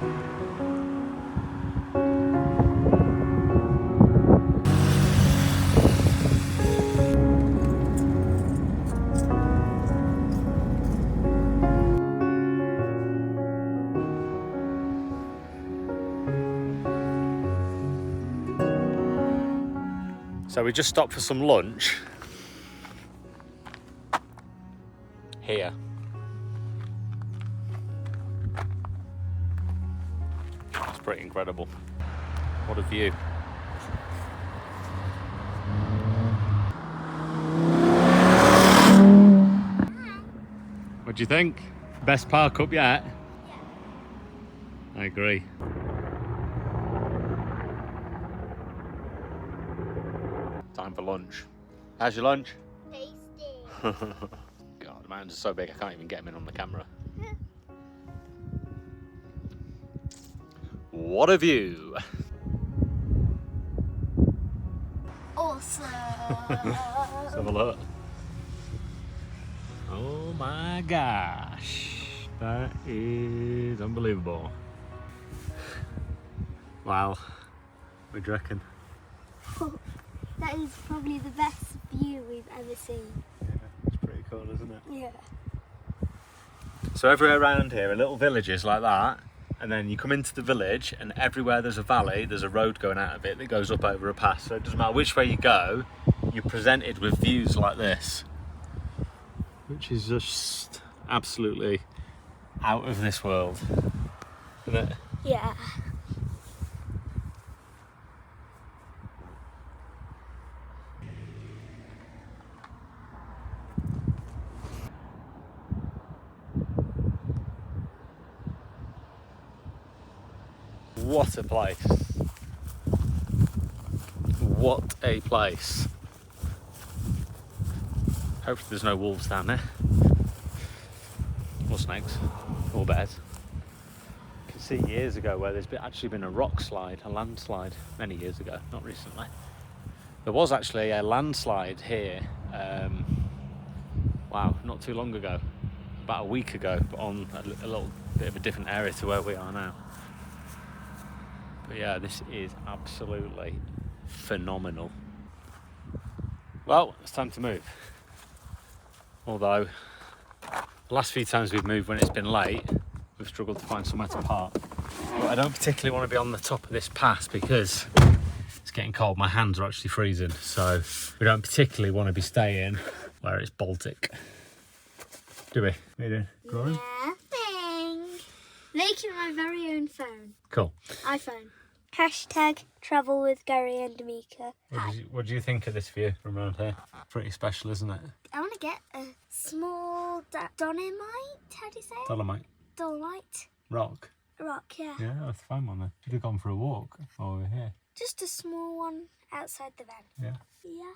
So we just stopped for some lunch here. It's pretty incredible. What a view. What do you think? Best park up yet? Yeah. I agree. Time for lunch. How's your lunch? Tasty. God, the mountains are so big I can't even get them in on the camera. What a view! Awesome. Let's have a look. Oh my gosh, that is unbelievable. Wow, what do you reckon? That is probably the best view we've ever seen. Yeah, it's pretty cool, isn't it? Yeah. So everywhere around here are little villages like that, and then you come into the village and everywhere there's a valley, there's a road going out of it that goes up over a pass. So it doesn't matter which way you go, you're presented with views like this, which is just absolutely out of this world, isn't it? Yeah. What a place. What a place. Hopefully there's no wolves down there. Or snakes. Or bears. You can see years ago where there's actually been a rock slide, a landslide, many years ago, not recently. There was actually a landslide here, wow, not too long ago. About a week ago, but on a little bit of a different area to where we are now. But yeah, this is absolutely phenomenal. Well, it's time to move. Although, the last few times we've moved when it's been late, we've struggled to find somewhere to park. But I don't particularly want to be on the top of this pass because it's getting cold. My hands are actually freezing. So we don't particularly want to be staying where it's Baltic. Do we? What are you doing? Drawing? Nothing. Making my very own phone. Cool. iPhone. Hashtag travel with Gary and Mika. What do you think of this view from around here? Pretty special, isn't it? I want to get a small Dolomite. How do you say it? Dolomite. Dolomite. Rock. Rock, yeah. Yeah, let's find one then. Should have gone for a walk while we were here. Just a small one outside the van. Yeah. Yeah.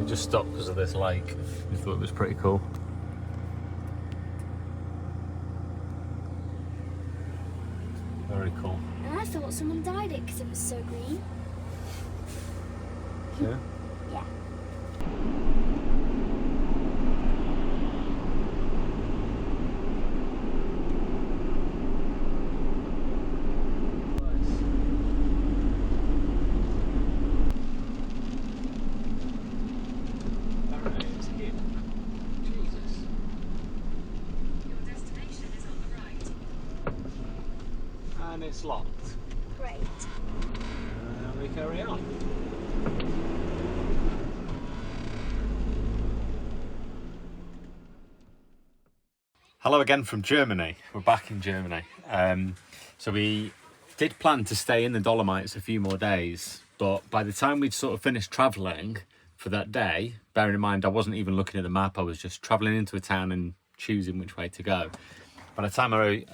We just stopped because of this lake. We thought it was pretty cool. Very cool. And I thought someone dyed it because it was so green. Yeah. Yeah. And it's locked. Great. We carry on. Hello again from Germany. We're back in Germany. So we did plan to stay in the Dolomites a few more days, but by the time we'd sort of finished travelling for that day, bearing in mind I wasn't even looking at the map, I was just travelling into a town and choosing which way to go. By the time I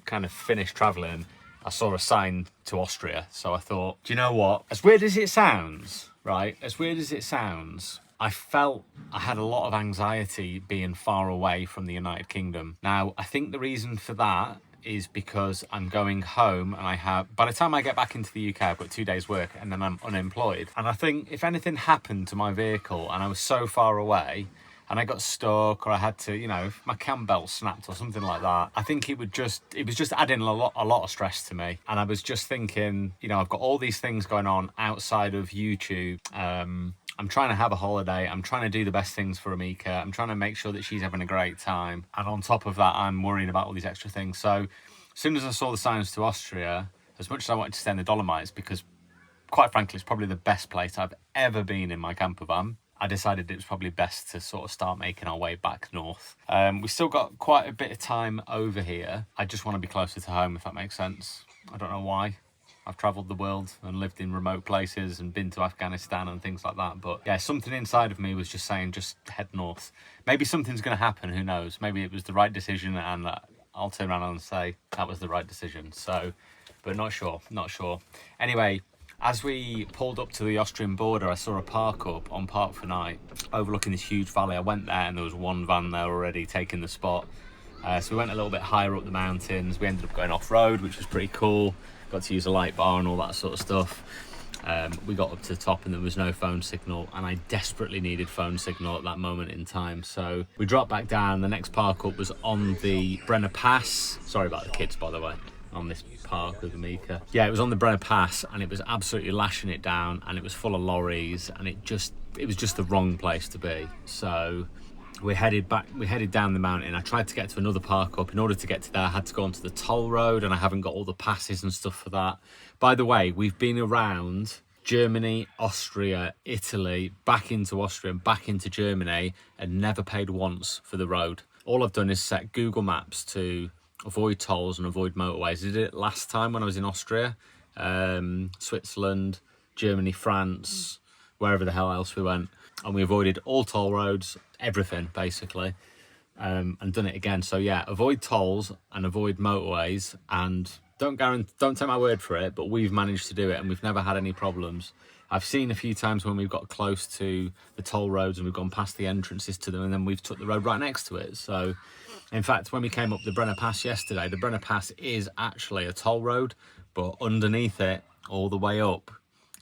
kind of finished travelling, I saw a sign to Austria, so I thought, do you know what? As weird as it sounds, right? As weird as it sounds, I felt I had a lot of anxiety being far away from the United Kingdom. Now, I think the reason for that is because I'm going home and by the time I get back into the UK, I've got 2 days work and then I'm unemployed. And I think if anything happened to my vehicle and I was so far away, and I got stuck, or I had to, you know, if my cam belt snapped or something like that, I think it was just adding a lot of stress to me. And I was just thinking, you know, I've got all these things going on outside of YouTube. I'm trying to have a holiday. I'm trying to do the best things for Amika. I'm trying to make sure that she's having a great time. And on top of that, I'm worrying about all these extra things. So as soon as I saw the signs to Austria, as much as I wanted to stay in the Dolomites, because quite frankly, it's probably the best place I've ever been in my camper van, I decided it was probably best to sort of start making our way back north. We still got quite a bit of time over here. I just want to be closer to home, if that makes sense. I don't know why. I've travelled the world and lived in remote places and been to Afghanistan and things like that. But yeah, something inside of me was just saying, just head north. Maybe something's going to happen, who knows? Maybe it was the right decision and I'll turn around and say that was the right decision. So, but not sure. Anyway, as we pulled up to the Austrian border, I saw a park up on Park for Night overlooking this huge valley. I went there and there was one van there already taking the spot. So we went a little bit higher up the mountains. We ended up going off-road, which was pretty cool. Got to use a light bar and all that sort of stuff. We got up to the top and there was no phone signal, and I desperately needed phone signal at that moment in time. So we dropped back down. The next park up was on the Brenner Pass. Sorry about the kids, by the way, on this park with Amika. Yeah, it was on the Brenner Pass and it was absolutely lashing it down and it was full of lorries and it was just the wrong place to be. So we headed down the mountain. I tried to get to another park up. In order to get to there, I had to go onto the toll road and I haven't got all the passes and stuff for that. By the way, we've been around Germany, Austria, Italy, back into Austria and back into Germany and never paid once for the road. All I've done is set Google Maps to avoid tolls and avoid motorways. I did it last time when I was in Austria, Switzerland, Germany, France, wherever the hell else we went, and we avoided all toll roads, everything basically, and done it again. So yeah, avoid tolls and avoid motorways, and don't take my word for it, but we've managed to do it and we've never had any problems. I've seen a few times when we've got close to the toll roads and we've gone past the entrances to them and then we've took the road right next to it. So in fact, when we came up the Brenner Pass yesterday, the Brenner Pass is actually a toll road, but underneath it, all the way up,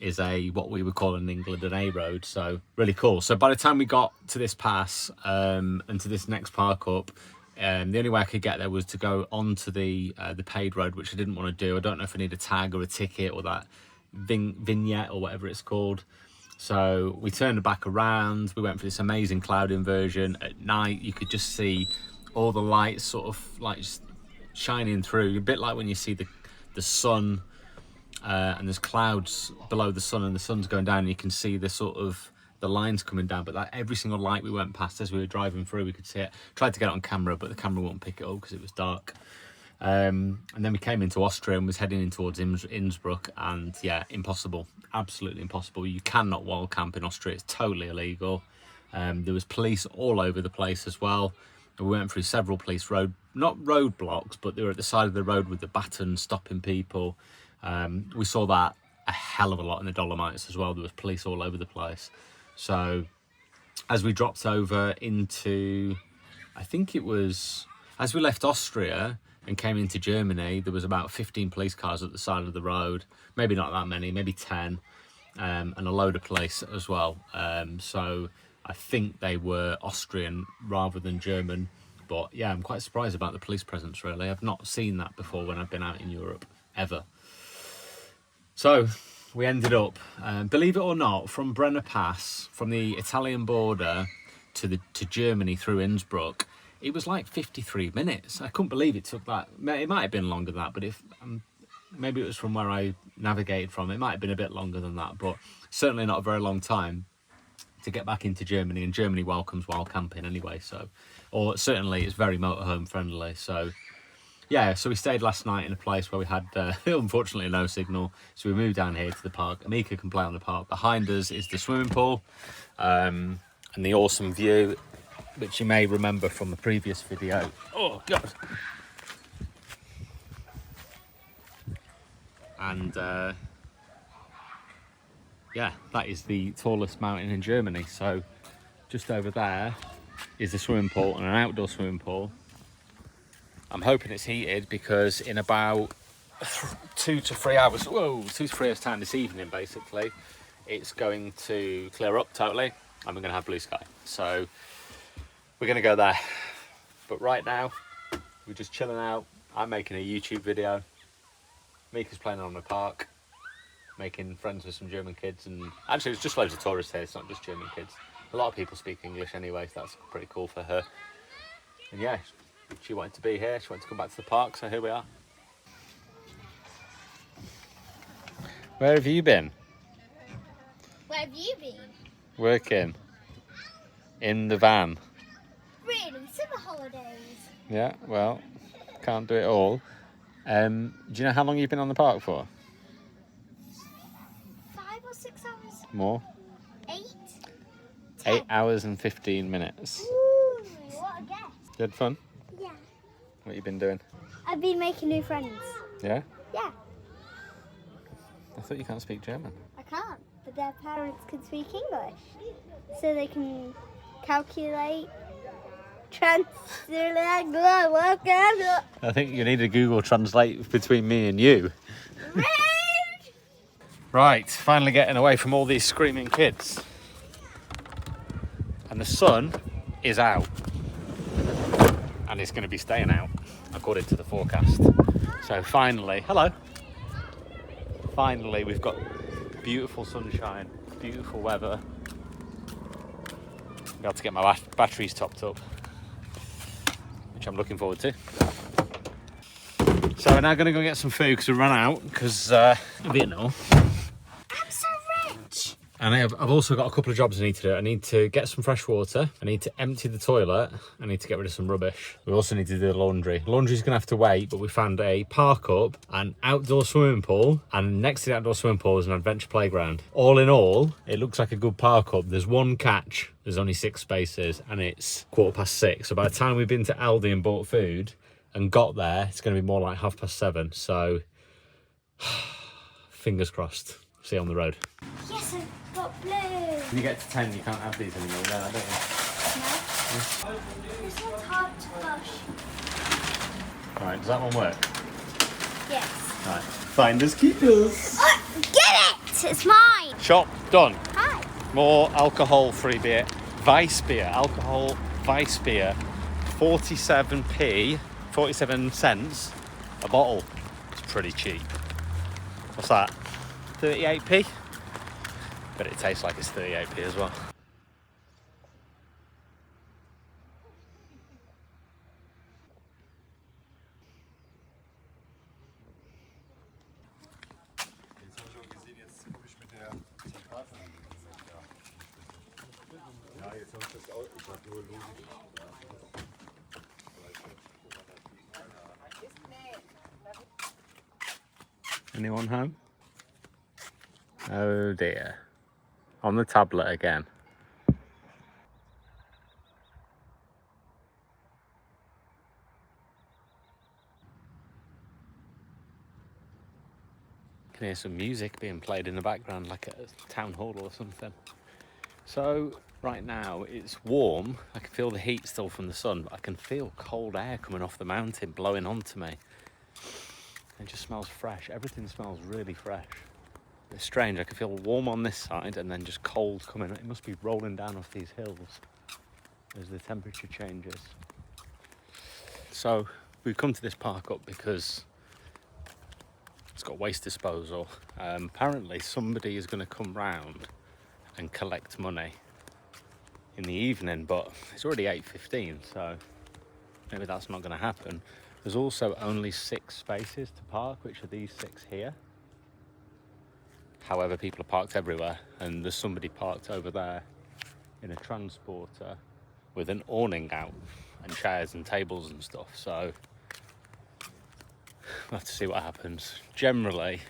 is what we would call in England an A road. So really cool. So by the time we got to this pass and to this next park up, the only way I could get there was to go onto the paid road, which I didn't want to do. I don't know if I need a tag or a ticket or that vignette or whatever it's called. So we turned back around. We went for this amazing cloud inversion. At night, you could just see all the lights sort of like just shining through, a bit like when you see the sun and there's clouds below the sun and the sun's going down and you can see the lines coming down, but every single light we went past as we were driving through, we could see it. Tried to get it on camera, but the camera wouldn't pick it up because it was dark. And then we came into Austria and was heading in towards Innsbruck, and yeah, impossible, absolutely impossible. You cannot wild camp in Austria, it's totally illegal. There was police all over the place as well. We went through several police not roadblocks, but they were at the side of the road with the batons stopping people. We saw that a hell of a lot in the Dolomites as well. There was police all over the place. So as we dropped over into, I think it was, as we left Austria and came into Germany, there was about 15 police cars at the side of the road. Maybe not that many, maybe 10, and a load of police as well. So I think they were Austrian rather than German. But yeah, I'm quite surprised about the police presence, really. I've not seen that before when I've been out in Europe, ever. So we ended up, believe it or not, from Brenner Pass, from the Italian border to Germany through Innsbruck, it was like 53 minutes. I couldn't believe it took that. It might have been longer than that, but if maybe it was from where I navigated from, it might have been a bit longer than that, but certainly not a very long time to get back into Germany. And Germany welcomes wild camping anyway, so, or certainly it's very motorhome friendly. So yeah, so we stayed last night in a place where we had unfortunately no signal, so we moved down here to the park. Amika can play on the park. Behind us is the swimming pool, and the awesome view, which you may remember from the previous video. Oh god. And yeah, that is the tallest mountain in Germany. So just over there is the swimming pool, and an outdoor swimming pool. I'm hoping it's heated because in about 2 to 3 hours, 2 to 3 hours time this evening, basically, it's going to clear up totally and we're going to have blue sky. So we're going to go there. But right now, we're just chilling out. I'm making a YouTube video. Mika's playing on the park, making friends with some German kids. And actually, it's just loads of tourists here. It's not just German kids. A lot of people speak English anyway, so that's pretty cool for her. And yeah, she wanted to be here. She wanted to come back to the park, so here we are. Where have you been? Where have you been? Working. In the van. Really? Summer holidays? Yeah, well, can't do it all. Do you know how long you've been on the park for? 5 or 6 hours? More? 8? 8 hours and 15 minutes. Ooh, what a guess. You had fun? Yeah. What have you been doing? I've been making new friends. Yeah? Yeah. I thought you can't speak German. I can't, but their parents can speak English. So they can calculate, translate, I think you need to Google Translate between me and you. Right, finally getting away from all these screaming kids. And the sun is out. And it's going to be staying out, according to the forecast. So finally, hello. Finally, we've got beautiful sunshine, beautiful weather. Be able to get my batteries topped up, which I'm looking forward to. So we're now going to go get some food because we ran out because Vietnam. I'm so rich. And I've also got a couple of jobs I need to do. I need to get some fresh water. I need to empty the toilet. I need to get rid of some rubbish. We also need to do the laundry. Laundry's going to have to wait, but we found a park up, an outdoor swimming pool, and next to the outdoor swimming pool is an adventure playground. All in all, it looks like a good park up. There's one catch. There's only 6 spaces, and it's 6:15. So by the time we've been to Aldi and bought food and got there, it's going to be more like 7:30. So fingers crossed. See you on the road. Yes, I've got blue. When you get to 10, you can't have these anymore, no, don't you? No? This one's hard to push. Alright, does that one work? Yes. Right. Finders keepers. Oh, get it! It's mine. Shop done. Hi. More alcohol-free beer. Weiss beer. Alcohol Weiss beer. 47p, 47 cents a bottle. It's pretty cheap. What's that? 38p? But it tastes like it's 38p as well. Anyone home? Oh dear. On the tablet again. Can hear some music being played in the background, like at a town hall or something. So right now it's warm. I can feel the heat still from the sun, but I can feel cold air coming off the mountain blowing onto me. It just smells fresh. Everything smells really fresh. It's strange. I can feel warm on this side and then just cold coming. It must be rolling down off these hills as the temperature changes. So we've come to this park up because it's got waste disposal. Apparently somebody is going to come round and collect money in the evening, but it's already 8:15, so maybe that's not going to happen. There's also only 6 spaces to park, which are these 6 here. However, people are parked everywhere, and there's somebody parked over there in a transporter with an awning out and chairs and tables and stuff, so we'll have to see what happens. Generally,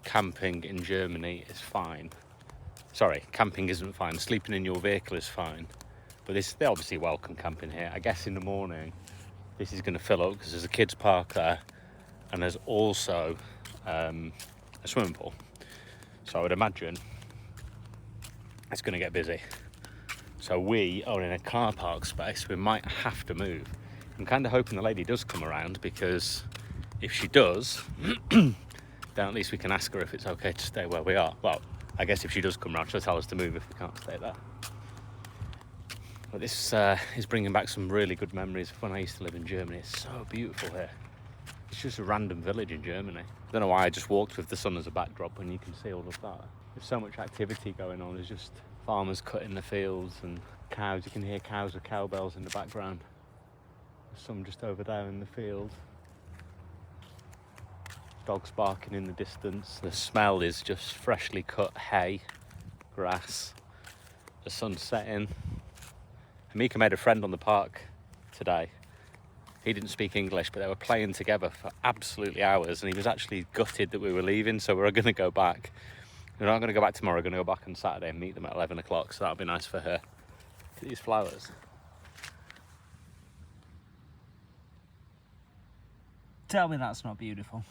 camping in Germany is fine. Sorry, camping isn't fine. Sleeping in your vehicle is fine, but they obviously welcome camping here. I guess in the morning this is going to fill up because there's a kids park there, and there's also a swimming pool. So I would imagine it's going to get busy. So we are in a car park space. We might have to move. I'm kind of hoping the lady does come around, because if she does, then at least we can ask her if it's okay to stay where we are. Well, I guess if she does come around, she'll tell us to move if we can't stay there. But this is bringing back some really good memories of when I used to live in Germany. It's so beautiful here. It's just a random village in Germany. I don't know why I just walked with the sun as a backdrop when you can see all of that. There's so much activity going on. There's just farmers cutting the fields and cows. You can hear cows with cowbells in the background. There's some just over there in the field. Dogs barking in the distance. The smell is just freshly cut hay, grass, the sun's setting. Amika made a friend on the park today. He didn't speak English, but they were playing together for absolutely hours, and he was actually gutted that we were leaving, so we're going to go back. We're not going to go back tomorrow, we're going to go back on Saturday and meet them at 11 o'clock, so that'll be nice for her. Look at these flowers. Tell me that's not beautiful.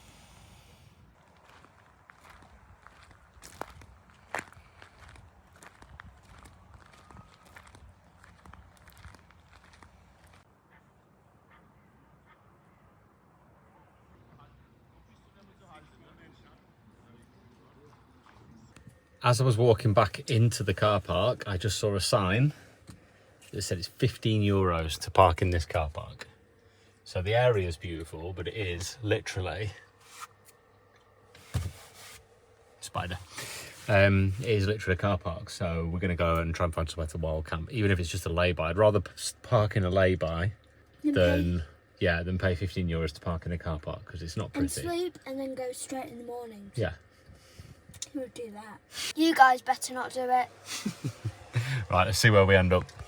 As I was walking back into the car park, I just saw a sign that said it's €15 to park in this car park. So the area is beautiful, but it is literally... Spider. It is literally a car park, so we're going to go and try and find somewhere to wild camp, even if it's just a lay-by. I'd rather park in a lay-by than pay €15 to park in a car park, because it's not pretty. And sleep and then go straight in the morning. Yeah. Who would do that? You guys better not do it. Right, let's see where we end up.